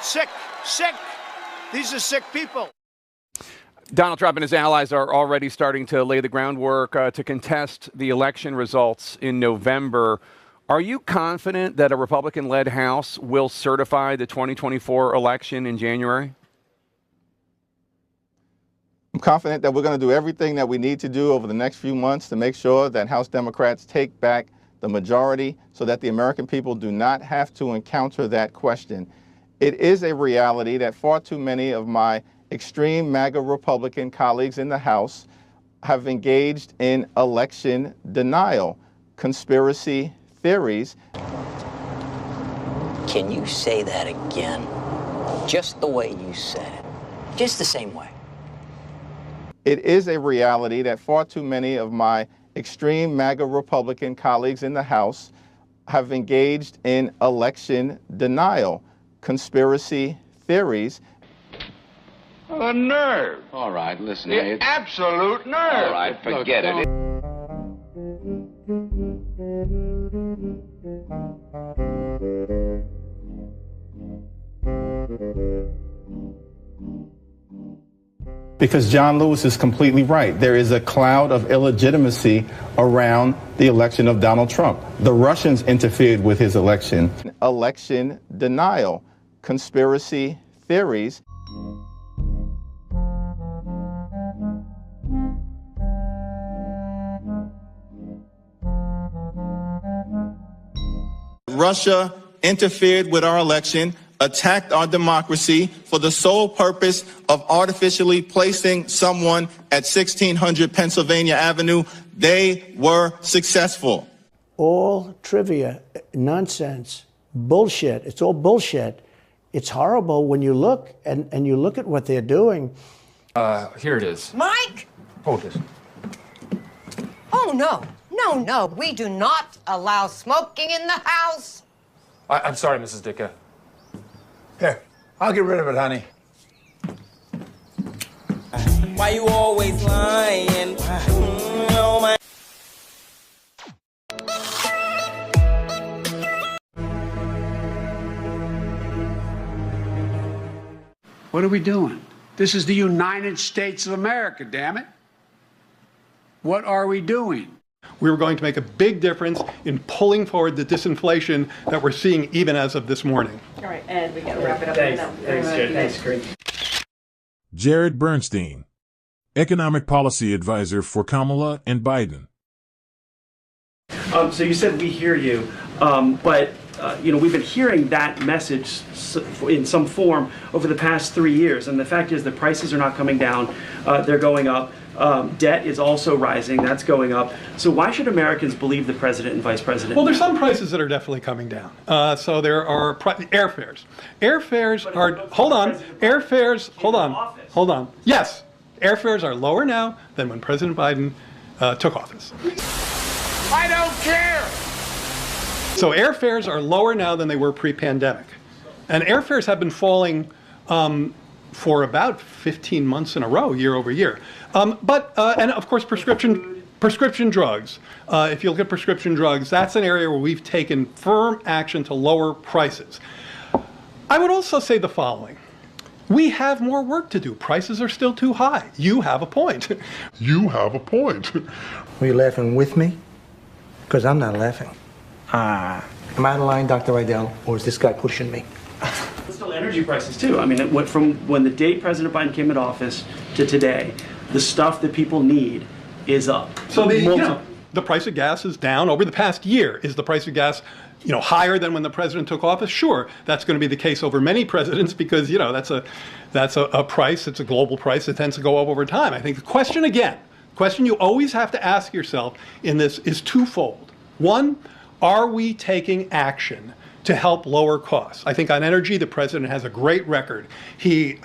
Sick. Sick. These are sick people. Donald Trump and his allies are already starting to lay the groundwork to contest the election results in November. Are you confident that a Republican-led House will certify the 2024 election in January? I'm confident that we're going to do everything that we need to do over the next few months to make sure that House Democrats take back the majority so that the American people do not have to encounter that question. It is a reality that far too many of my extreme MAGA Republican colleagues in the House have engaged in election denial, conspiracy theories. Can you say that again? Just the way you said it. Just the same way. It is a reality that far too many of my extreme MAGA Republican colleagues in the House have engaged in election denial, conspiracy theories. The nerve. All right, listen. The absolute nerve. All right, forget it. Because John Lewis is completely right. There is a cloud of illegitimacy around the election of Donald Trump. The Russians interfered with his election. Election denial, conspiracy theories. Russia interfered with our election, attacked our democracy for the sole purpose of artificially placing someone at 1600 Pennsylvania Avenue. They were successful. All trivia, nonsense, bullshit. It's all bullshit. It's horrible when you look and you look at what they're doing. Here it is. Mike! Hold this. Oh, no. No, we do not allow smoking in the house. I'm sorry, Mrs. Dicka. Here, I'll get rid of it, honey. Why you always lying? Oh my. What are we doing? This is the United States of America, damn it. What are we doing? We were going to make a big difference in pulling forward the disinflation that we're seeing even as of this morning. All right, Ed, we got to wrap it up. Thanks, Jared. Thanks, Greg. Jared Bernstein, Economic Policy Advisor for Kamala and Biden. So you said we hear you, but we've been hearing that message in some form over the past 3 years, and the fact is the prices are not coming down, they're going up. Debt is also rising, that's going up. So why should Americans believe the president and vice president? Well, there's some prices that are definitely coming down. So there are airfares. Airfares are, hold on. Yes, airfares are lower now than when President Biden took office. I don't care. So airfares are lower now than they were pre-pandemic. And airfares have been falling for about 15 months in a row, year over year. And of course, prescription drugs. If you look at prescription drugs, that's an area where we've taken firm action to lower prices. I would also say the following. We have more work to do. Prices are still too high. You have a point. You have a point. Were you laughing with me? Because I'm not laughing. Am I out of line, Dr. Rydell, or is this guy pushing me? Still energy prices too. I mean, it went from when the day President Biden came into office to today, the stuff that people need is up. So the price of gas is down over the past year. Is the price of gas, higher than when the president took office? Sure, that's going to be the case over many presidents because that's a price. It's a global price. It tends to go up over time. I think the question you always have to ask yourself in this is twofold. One, are we taking action to help lower costs? I think on energy, the president has a great record. He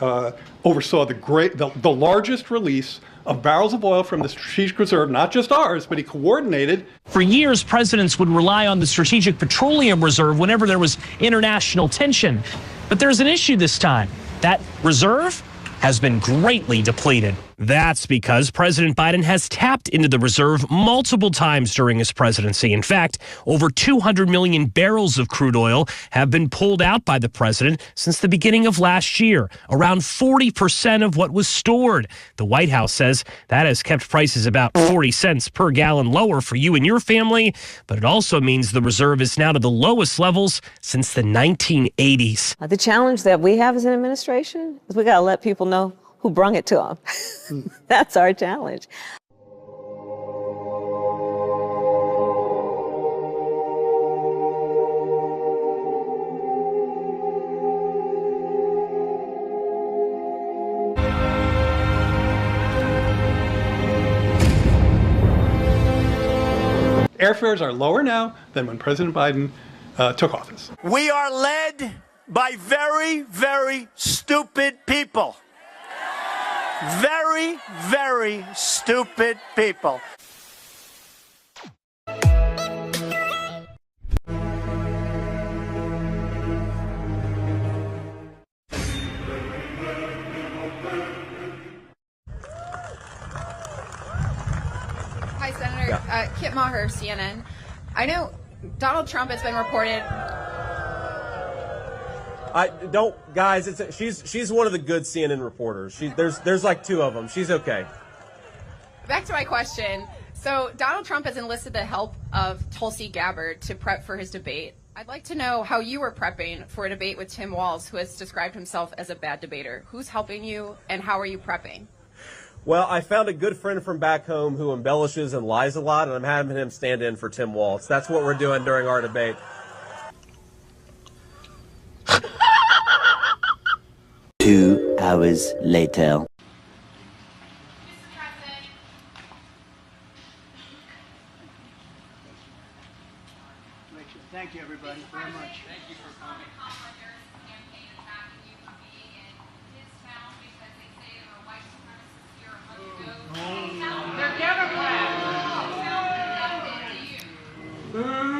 oversaw the largest release of barrels of oil from the Strategic Reserve, not just ours, but he coordinated. For years, presidents would rely on the Strategic Petroleum Reserve whenever there was international tension. But there's an issue this time. That reserve has been greatly depleted. That's because President Biden has tapped into the reserve multiple times during his presidency. In fact, over 200 million barrels of crude oil have been pulled out by the president since the beginning of last year, around 40% of what was stored. The White House says that has kept prices about 40 cents per gallon lower for you and your family, but it also means the reserve is now to the lowest levels since the 1980s. The challenge that we have as an administration is we got to let people know who brung it to them. That's our challenge. Airfares are lower now than when President Biden took office. We are led by very, very stupid people. Very, very stupid people. Hi, Senator. Kit Maher, CNN. I know Donald Trump has been reported. Guys. She's one of the good CNN reporters. There's like two of them. She's okay. Back to my question. So Donald Trump has enlisted the help of Tulsi Gabbard to prep for his debate. I'd like to know how you were prepping for a debate with Tim Walz, who has described himself as a bad debater. Who's helping you, and how are you prepping? Well, I found a good friend from back home who embellishes and lies a lot, and I'm having him stand in for Tim Walz. That's what we're doing during our debate. 2 hours later. Thank you, everybody, very much. Thank you for coming. Campaign attacking you for being in his town because they say there are white supremacists here among you. They're Democrats.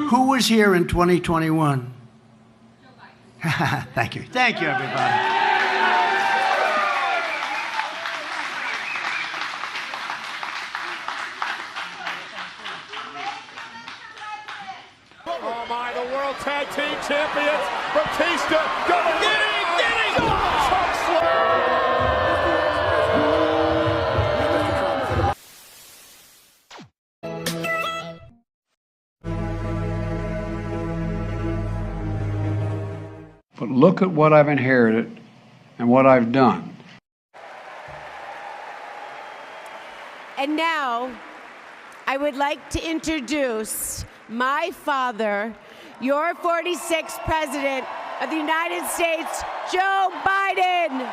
Who was here in 2021? Thank you. Thank you, everybody. Oh my, the World Tag Team Champions, Batista, going getting, But look at what I've inherited and what I've done. And now, I would like to introduce my father, your 46th President of the United States, Joe Biden.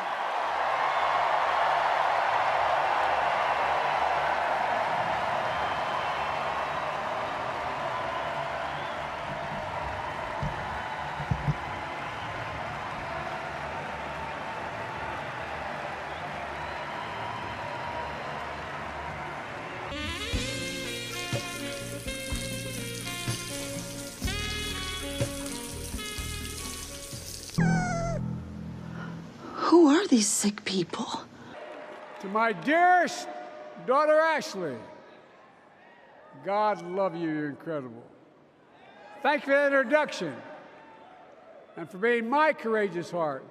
Who are these sick people? To my dearest daughter Ashley, God love you, you're incredible. Thank you for the introduction and for being my courageous heart,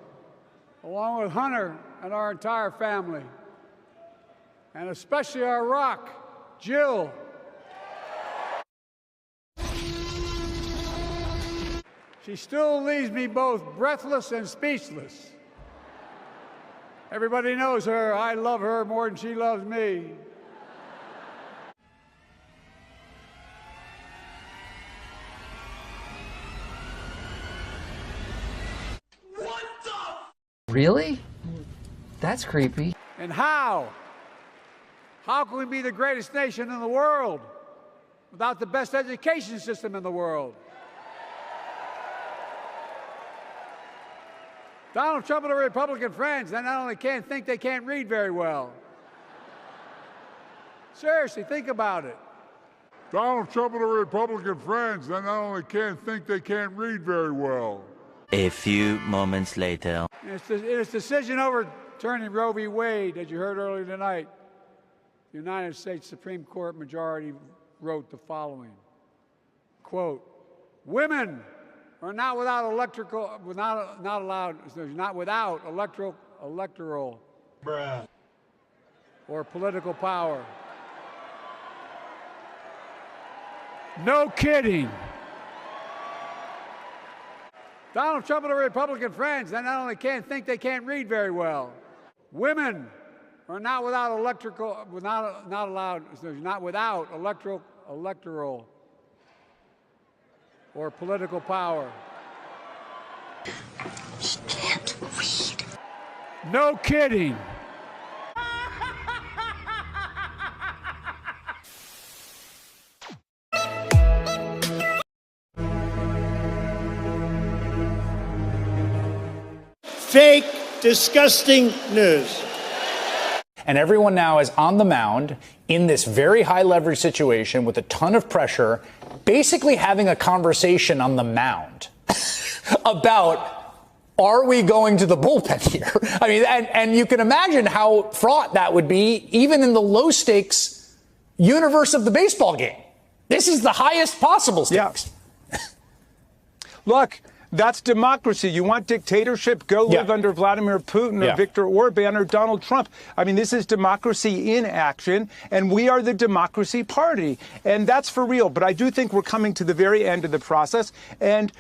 along with Hunter and our entire family, and especially our rock, Jill. She still leaves me both breathless and speechless. Everybody knows her. I love her more than she loves me. What the? Really? That's creepy. And how? How can we be the greatest nation in the world without the best education system in the world? Donald Trump and the Republican friends, they not only can't think, they can't read very well. Seriously, think about it. Donald Trump and the Republican friends, they not only can't think, they can't read very well. A few moments later. In its decision overturning Roe v. Wade, as you heard earlier tonight, the United States Supreme Court majority wrote the following, quote, women are not without electoral or political power. No kidding. Donald Trump and the Republican friends, they not only can't think, they can't read very well. Women are not without electoral or political power. He can't read. No kidding. Fake, disgusting news. And everyone now is on the mound in this very high leverage situation with a ton of pressure, basically having a conversation on the mound about, are we going to the bullpen here? I mean, and you can imagine how fraught that would be even in the low stakes universe of the baseball game. This is the highest possible stakes. Yeah. Look, that's democracy. You want dictatorship? Go live under Vladimir Putin or Viktor Orban or Donald Trump. I mean, this is democracy in action, and we are the Democracy Party. And that's for real. But I do think we're coming to the very end of the process. And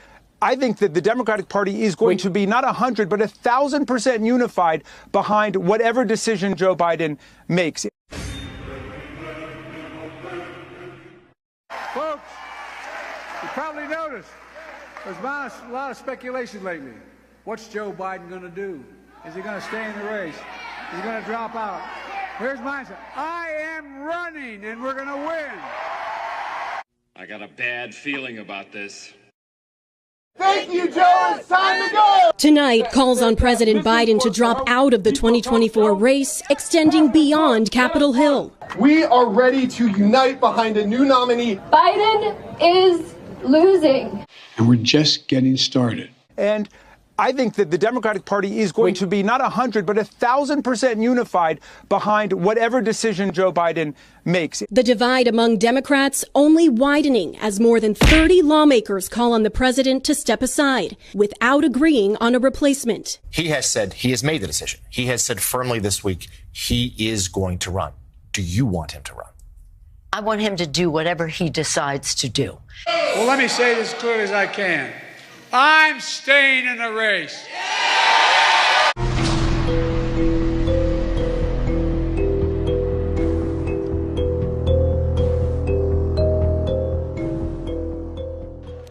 I think that the Democratic Party is going to be not 100, but 1,000% unified behind whatever decision Joe Biden makes. Folks, you probably noticed there's been a lot of speculation lately. What's Joe Biden going to do? Is he going to stay in the race? Is he going to drop out? Here's my answer. I am running, and we're going to win. I got a bad feeling about this. Thank you, Joe. It's time to go. Tonight, calls on President Biden to drop out of the 2024 race, extending beyond Capitol Hill. We are ready to unite behind a new nominee. Biden is losing. And we're just getting started. And I think that the Democratic Party is going to be not 100, but 1,000% unified behind whatever decision Joe Biden makes. The divide among Democrats only widening as more than 30 lawmakers call on the president to step aside without agreeing on a replacement. He has said he has made the decision. He has said firmly this week he is going to run. Do you want him to run? I want him to do whatever he decides to do. Well, let me say this as clearly as I can. I'm staying in the race.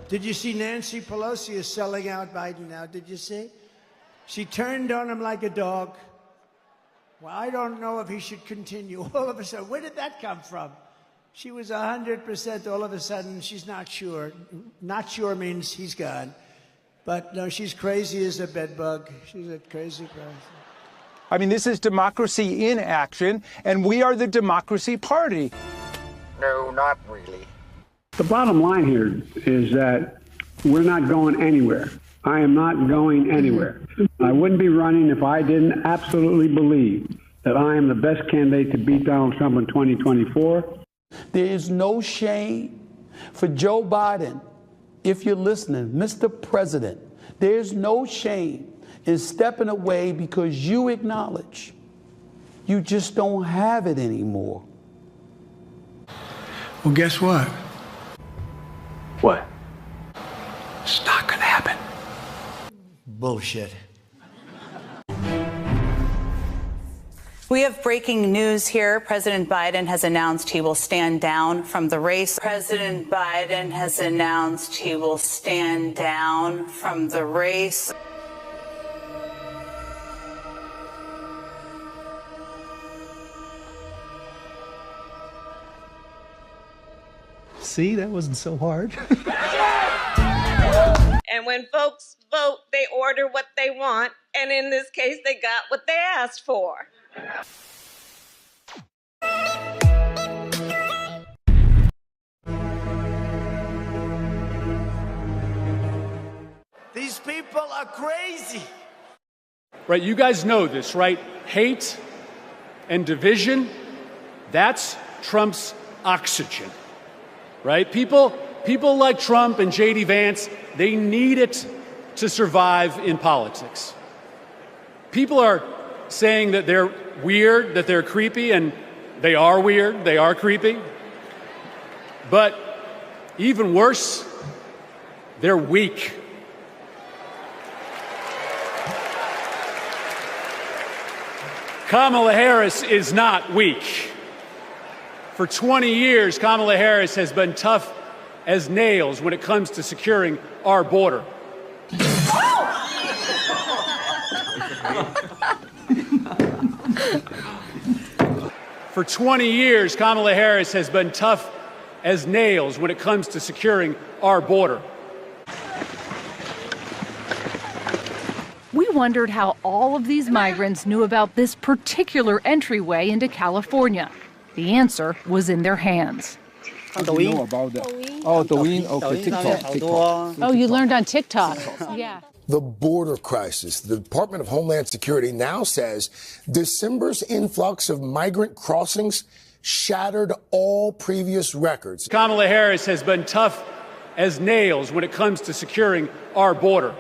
Did you see Nancy Pelosi is selling out Biden now? Did you see? She turned on him like a dog. Well, I don't know if he should continue. All of a sudden, where did that come from? She was 100%. All of a sudden, she's not sure. Not sure means he's gone. But no, she's crazy as a bedbug. She's a crazy person. I mean, this is democracy in action, and we are the Democracy Party. No, not really. The bottom line here is that we're not going anywhere. I am not going anywhere. I wouldn't be running if I didn't absolutely believe that I am the best candidate to beat Donald Trump in 2024. There is no shame for Joe Biden. If you're listening, Mr. President, there's no shame in stepping away because you acknowledge you just don't have it anymore. Well, guess what? What? It's not going to happen. Bullshit. We have breaking news here. President Biden has announced he will stand down from the race. President Biden has announced he will stand down from the race. See, that wasn't so hard. And when folks vote, they order what they want. And in this case, they got what they asked for. These people are crazy. Right, you guys know this, right? Hate and division That's Trump's oxygen, right? People like Trump and J.D. Vance, they need it to survive in politics. People are saying that they're weird, that they're creepy, and they are weird, they are creepy. But even worse, they're weak. Kamala Harris is not weak. For 20 years, Kamala Harris has been tough as nails when it comes to securing our border. For 20 years, Kamala Harris has been tough as nails when it comes to securing our border. We wondered how all of these migrants knew about this particular entryway into California. The answer was in their hands. How do you know about that? Oh, Douyin? Okay, TikTok. Oh, you learned on TikTok. Yeah. The border crisis. The Department of Homeland Security now says December's influx of migrant crossings shattered all previous records. Kamala Harris has been tough as nails when it comes to securing our border.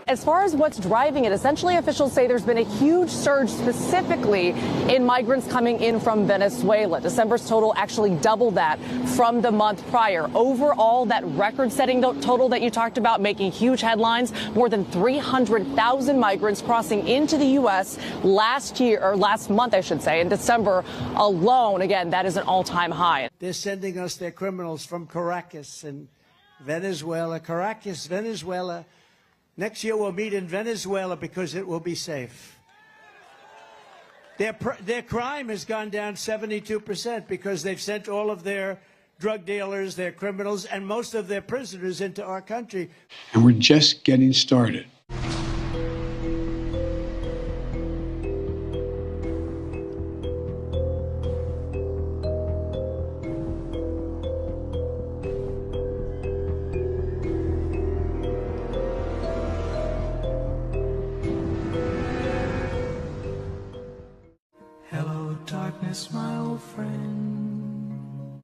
As far as what's driving it, essentially officials say there's been a huge surge specifically in migrants coming in from Venezuela. December's total actually doubled that from the month prior. Overall, that record-setting total that you talked about making huge headlines, more than 300,000 migrants crossing into the U.S. last month, I should say, in December alone. Again, that is an all-time high. They're sending us their criminals from Caracas in Venezuela. Caracas, Venezuela. Next year we'll meet in Venezuela because it will be safe. Their crime has gone down 72% because they've sent all of their drug dealers, their criminals, and most of their prisoners into our country. And we're just getting started. My old friend.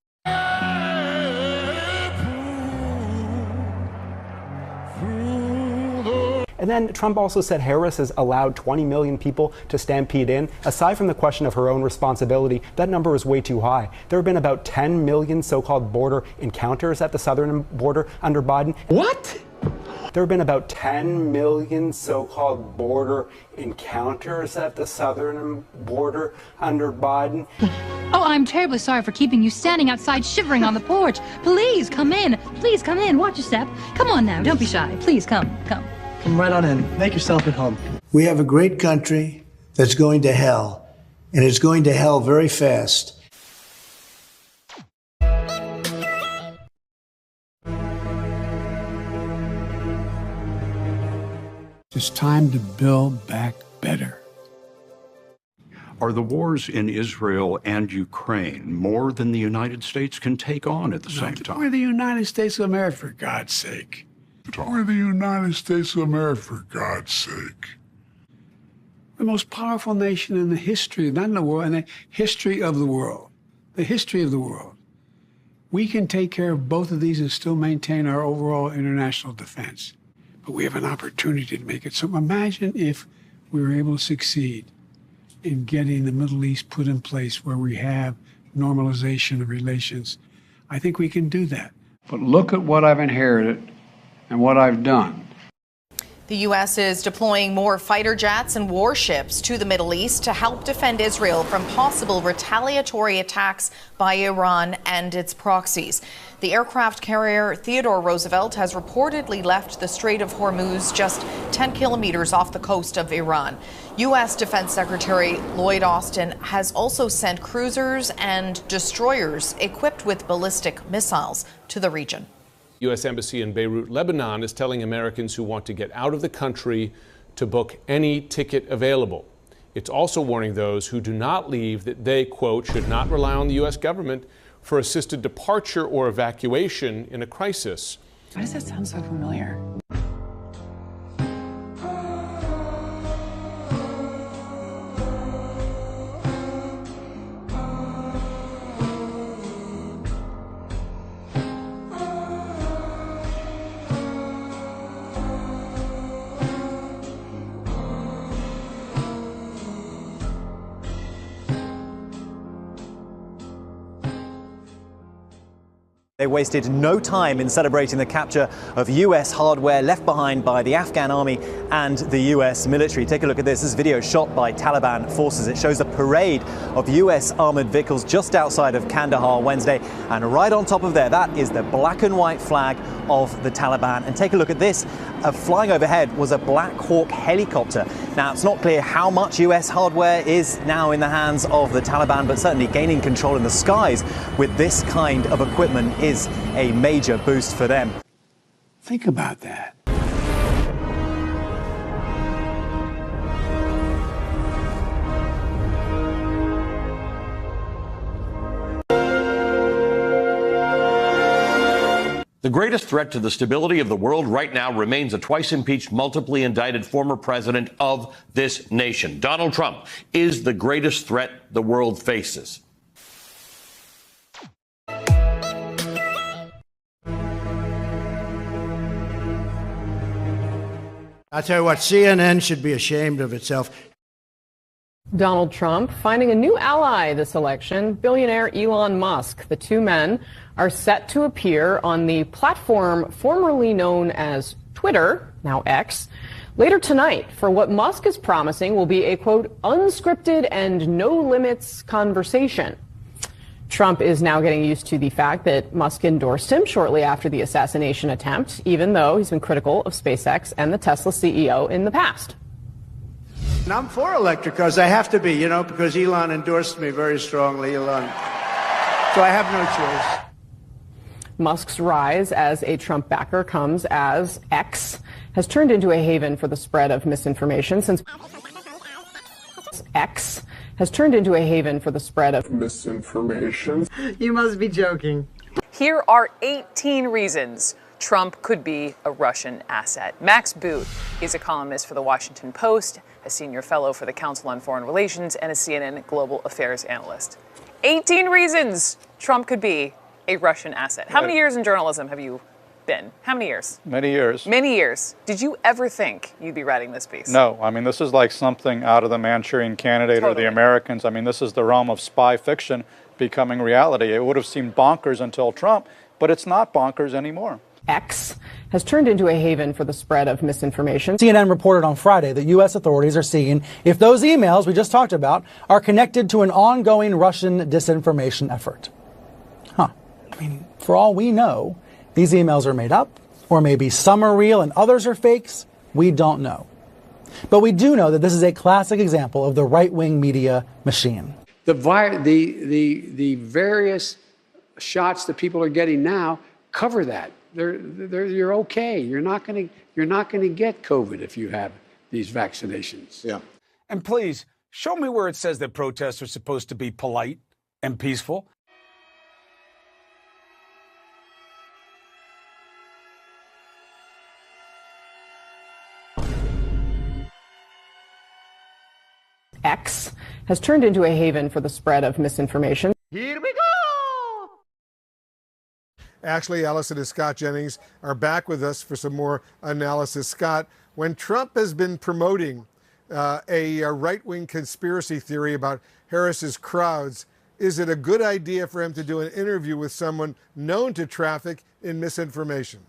And then Trump also said Harris has allowed 20 million people to stampede in. Aside from the question of her own responsibility, that number is way too high. There have been about 10 million so-called border encounters at the southern border under Biden. What? There have been about 10 million so-called border encounters at the southern border under Biden. Oh, I'm terribly sorry for keeping you standing outside shivering on the porch. Please come in. Please come in. Watch your step. Come on now. Don't be shy. Please come. Come. Come right on in. Make yourself at home. We have a great country that's going to hell, and it's going to hell very fast. It's time to build back better. Are the wars in Israel and Ukraine more than the United States can take on at the same time? We're the United States of America, for God's sake. We're the United States of America, for God's sake. The most powerful nation in the history, not in the world, in the history of the world. The history of the world. We can take care of both of these and still maintain our overall international defense. But we have an opportunity to make it. So imagine if we were able to succeed in getting the Middle East put in place where we have normalization of relations. I think we can do that. But look at what I've inherited and what I've done. The U.S. is deploying more fighter jets and warships to the Middle East to help defend Israel from possible retaliatory attacks by Iran and its proxies. The aircraft carrier Theodore Roosevelt has reportedly left the Strait of Hormuz just 10 kilometers off the coast of Iran. U.S. Defense Secretary Lloyd Austin has also sent cruisers and destroyers equipped with ballistic missiles to the region. U.S. Embassy in Beirut, Lebanon, is telling Americans who want to get out of the country to book any ticket available. It's also warning those who do not leave that they, quote, should not rely on the U.S. government for assisted departure or evacuation in a crisis. Why does that sound so familiar? They wasted no time in celebrating the capture of US hardware left behind by the Afghan army and the US military. Take a look at this. This video shot by Taliban forces. It shows a parade of US armored vehicles just outside of Kandahar Wednesday. And right on top of there, that is the black and white flag of the Taliban. And take a look at this. Flying overhead was a Black Hawk helicopter. Now, it's not clear how much US hardware is now in the hands of the Taliban, but certainly gaining control in the skies with this kind of equipment is a major boost for them. Think about that. The greatest threat to the stability of the world right now remains a twice-impeached, multiply indicted former president of this nation. Donald Trump is the greatest threat the world faces. I'll tell you what, CNN should be ashamed of itself. Donald Trump finding a new ally this election, billionaire Elon Musk. The two men are set to appear on the platform formerly known as Twitter, now X, later tonight for what Musk is promising will be a, quote, unscripted and no limits conversation. Trump is now getting used to the fact that Musk endorsed him shortly after the assassination attempt, even though he's been critical of SpaceX and the Tesla CEO in the past. And I'm for electric cars. I have to be, you know, because Elon endorsed me very strongly, Elon. So I have no choice. Musk's rise as a Trump backer comes as X has turned into a haven for the spread of misinformation since X has turned into a haven for the spread of misinformation. You must be joking. Here are 18 reasons Trump could be a Russian asset. Max Boot is a columnist for The Washington Post, a senior fellow for the Council on Foreign Relations, and a CNN global affairs analyst. 18 reasons Trump could be a Russian asset. How many years in journalism have you been? How many years? Many years. Many years. Did you ever think you'd be writing this piece? No. I mean, this is like something out of the Manchurian Candidate or the Americans. I mean, this is the realm of spy fiction becoming reality. It would have seemed bonkers until Trump, but it's not bonkers anymore. X has turned into a haven for the spread of misinformation. CNN reported on Friday that U.S. authorities are seeing if those emails we just talked about are connected to an ongoing Russian disinformation effort. Huh. I mean, for all we know, these emails are made up, or maybe some are real and others are fakes. We don't know. But we do know that this is a classic example of the right-wing media machine. The various shots that people are getting now cover that. You're okay. You're not going to get COVID if you have these vaccinations. Yeah. And please show me where it says that protests are supposed to be polite and peaceful. X has turned into a haven for the spread of misinformation. Here we go! Ashley Ellison and Scott Jennings are back with us for some more analysis. Scott, when Trump has been promoting a right-wing conspiracy theory about Harris's crowds, is it a good idea for him to do an interview with someone known to traffic in misinformation?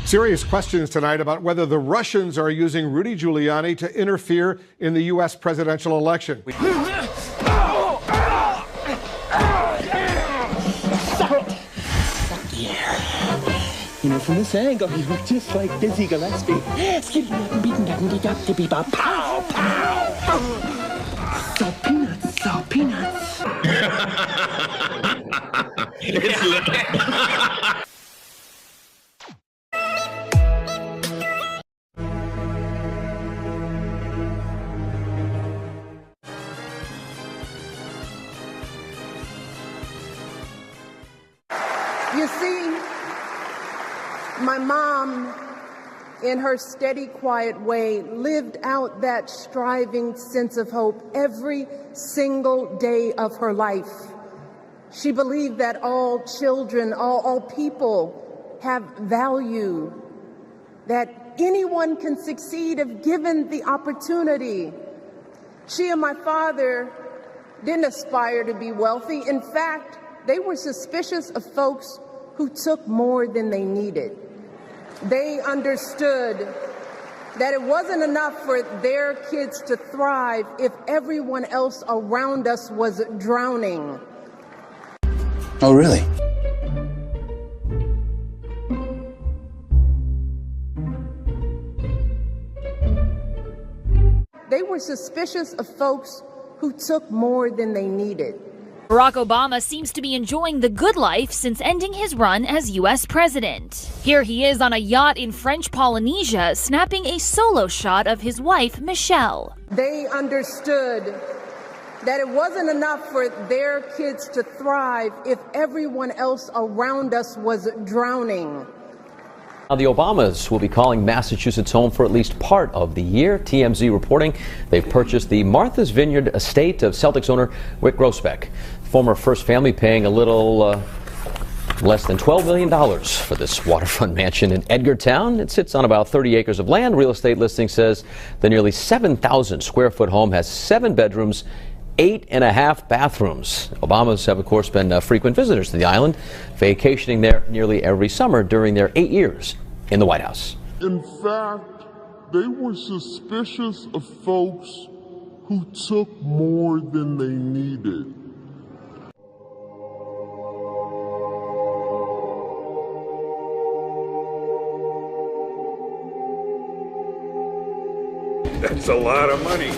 Serious questions tonight about whether the Russians are using Rudy Giuliani to interfere in the U.S. presidential election. You know, from this angle, you look just like Dizzy Gillespie. Pow, pow. Salt peanuts, salt peanuts. You see, my mom, in her steady, quiet way, lived out that striving sense of hope every single day of her life. She believed that all children, all people have value, that anyone can succeed if given the opportunity. She and my father didn't aspire to be wealthy. In fact, They were suspicious of folks who took more than they needed. They understood that it wasn't enough for their kids to thrive if everyone else around us was drowning. Oh, really? They were suspicious of folks who took more than they needed. Barack Obama seems to be enjoying the good life since ending his run as U.S. president. Here he is on a yacht in French Polynesia, snapping a solo shot of his wife, Michelle. They understood that it wasn't enough for their kids to thrive if everyone else around us was drowning. Now, the Obamas will be calling Massachusetts home for at least part of the year. TMZ reporting they've purchased the Martha's Vineyard estate of Celtics owner Wyc Grousbeck. Former First Family paying a little less than $12 million for this waterfront mansion in Edgartown. It sits on about 30 acres of land. Real estate listing says the nearly 7,000 square foot home has 7 bedrooms, 8.5 bathrooms. Obamas have, of course, been frequent visitors to the island, vacationing there nearly every summer during their 8 years in the White House. In fact, they were suspicious of folks who took more than they needed. That's a lot of money.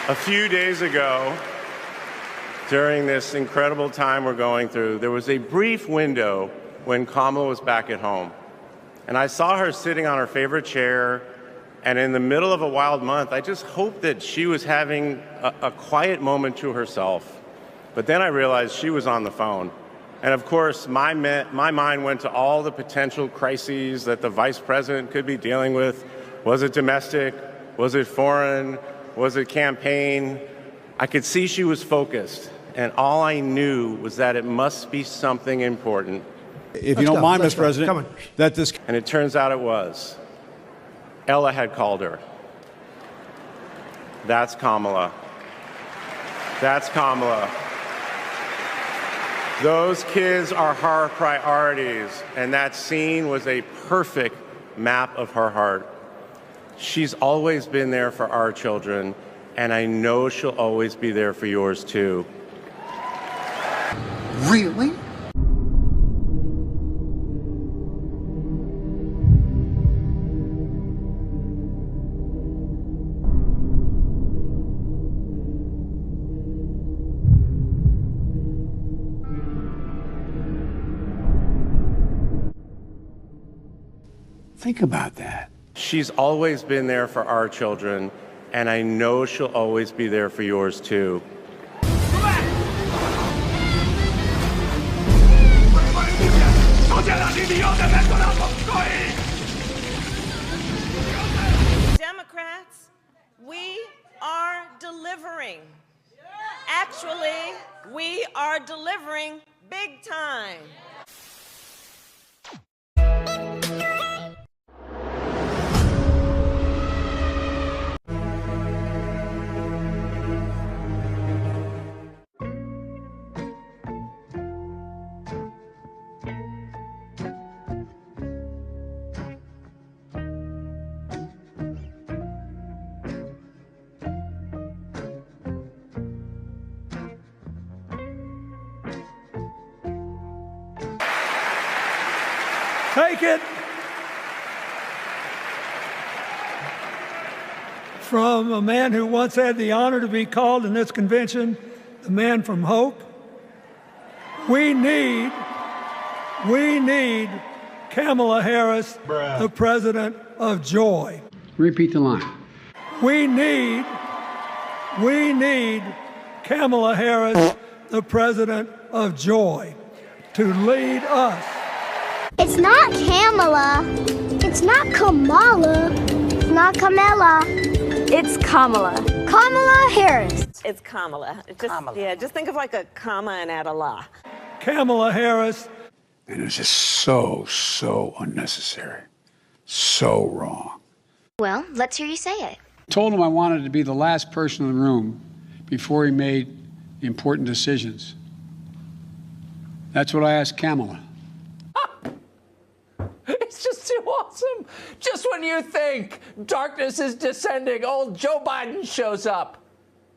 A few days ago, during this incredible time we're going through, there was a brief window when Kamala was back at home. And I saw her sitting on her favorite chair, and in the middle of a wild month, I just hoped that she was having a quiet moment to herself. But then I realized she was on the phone. And of course, my mind went to all the potential crises that the vice president could be dealing with. Was it domestic? Was it foreign? Was it campaign? I could see she was focused, and all I knew was that it must be something important. If you don't mind, Mr. President, that this... And it turns out it was. Ella had called her. That's Kamala. That's Kamala. Those kids are her priorities, and that scene was a perfect map of her heart. She's always been there for our children, and I know she'll always be there for yours too. Really? Think about that. She's always been there for our children, and I know she'll always be there for yours too. Democrats, we are delivering. Actually, we are delivering big time. Take it from a man who once had the honor to be called in this convention the man from hope. We need Kamala Harris, the president of joy. Repeat the line. We need Kamala Harris, the president of joy, to lead us. It's not Kamala. It's not Kamala. It's not Kamala. It's Kamala. Kamala Harris. It's Kamala. Yeah, just think of like a comma and add a la. Kamala Harris. And it's just so unnecessary. So wrong. Well, let's hear you say it. I told him I wanted to be the last person in the room before he made important decisions. That's what I asked Kamala. It's just too awesome. Just when you think darkness is descending, old Joe Biden shows up.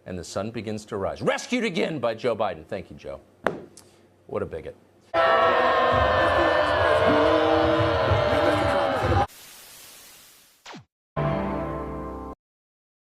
And the sun begins to rise. Rescued again by Joe Biden. Thank you, Joe. What a bigot.